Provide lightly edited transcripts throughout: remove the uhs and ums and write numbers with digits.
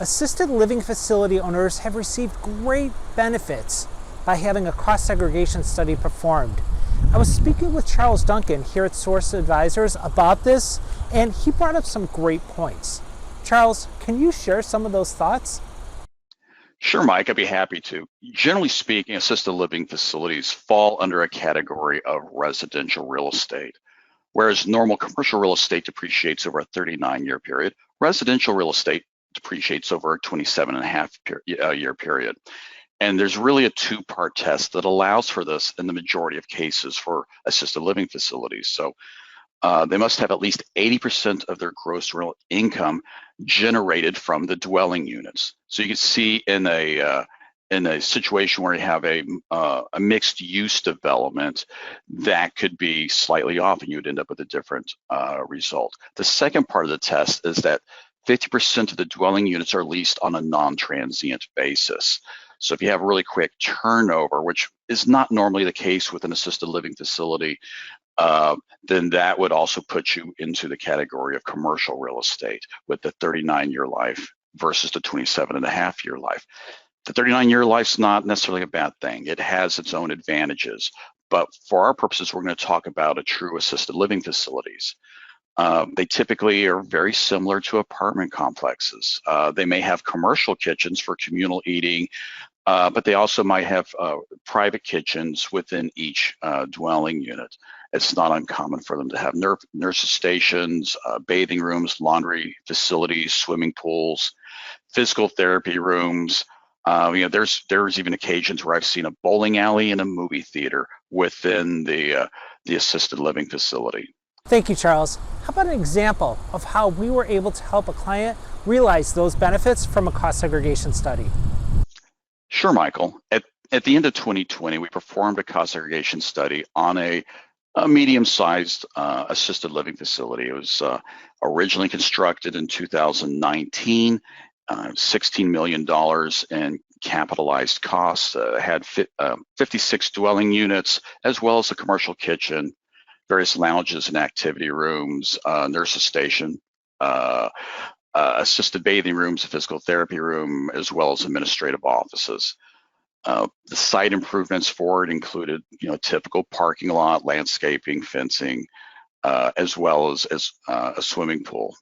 assisted living facility owners have received great benefits by having a cost segregation study performed. I was speaking with Charles Duncan here at Source Advisors about this, and he brought up some great points. Charles, can you share some of those thoughts? Sure, Mike, I'd be happy to. Generally speaking, assisted living facilities fall under a category of residential real estate. Whereas normal commercial real estate depreciates over a 39-year period, residential real estate depreciates over a 27.5-year period. And there's really a two-part test that allows for this in the majority of cases for assisted living facilities. So they must have at least 80% of their gross real income generated from the dwelling units. So you can see in a situation where you have a mixed use development, that could be slightly off and you would end up with a different result. The second part of the test is that 50% of the dwelling units are leased on a non-transient basis. So if you have really quick turnover, which is not normally the case with an assisted living facility, then that would also put you into the category of commercial real estate with the 39-year life versus the 27.5-year life. The 39-year life's not necessarily a bad thing. It has its own advantages. But for our purposes, we're going to talk about a true assisted living facilities. They typically are very similar to apartment complexes. They may have commercial kitchens for communal eating, but they also might have private kitchens within each dwelling unit. It's not uncommon for them to have nurses stations, bathing rooms, laundry facilities, swimming pools, physical therapy rooms. There's even occasions where I've seen a bowling alley and a movie theater within the assisted living facility. Thank you, Charles. How about an example of how we were able to help a client realize those benefits from a cost segregation study? Sure, Michael. At the end of 2020, we performed a cost segregation study on a medium-sized assisted living facility. It was originally constructed in 2019, $16 million in capitalized costs, had 56 dwelling units, as well as a commercial kitchen, various lounges and activity rooms, nurses station, assisted bathing rooms, a physical therapy room, as well as administrative offices. The site improvements for it included, typical parking lot, landscaping, fencing, as well as a swimming pool.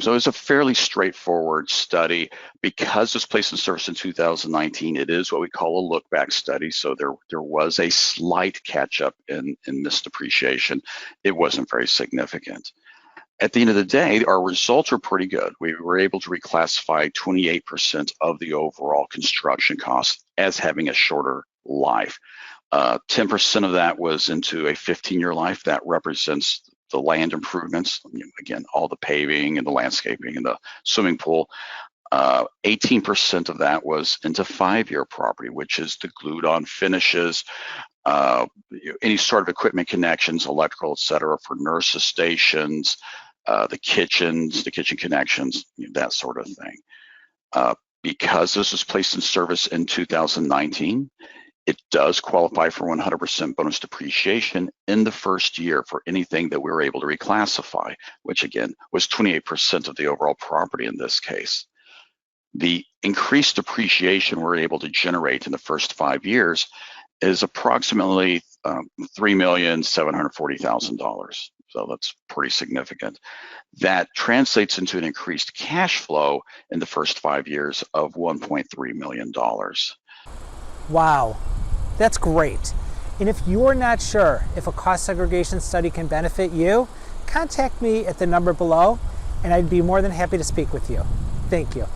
So it was a fairly straightforward study. Because it was placed in service in 2019, it is what we call a look-back study. So there was a slight catch-up in missed depreciation. It wasn't very significant. At the end of the day, our results were pretty good. We were able to reclassify 28% of the overall construction costs as having a shorter life. 10% of that was into a 15-year life. That represents the land improvements, again, all the paving and the landscaping and the swimming pool. 18% of that was into 5-year property, which is the glued-on finishes, any sort of equipment connections, electrical, et cetera, for nurses stations, the kitchen connections, that sort of thing. Because this was placed in service in 2019, it does qualify for 100% bonus depreciation in the first year for anything that we were able to reclassify, which again was 28% of the overall property in this case. The increased depreciation we're able to generate in the first 5 years is approximately $3,740,000. So that's pretty significant. That translates into an increased cash flow in the first 5 years of $1.3 million. Wow, that's great. And if you're not sure if a cost segregation study can benefit you, contact me at the number below, and I'd be more than happy to speak with you. Thank you.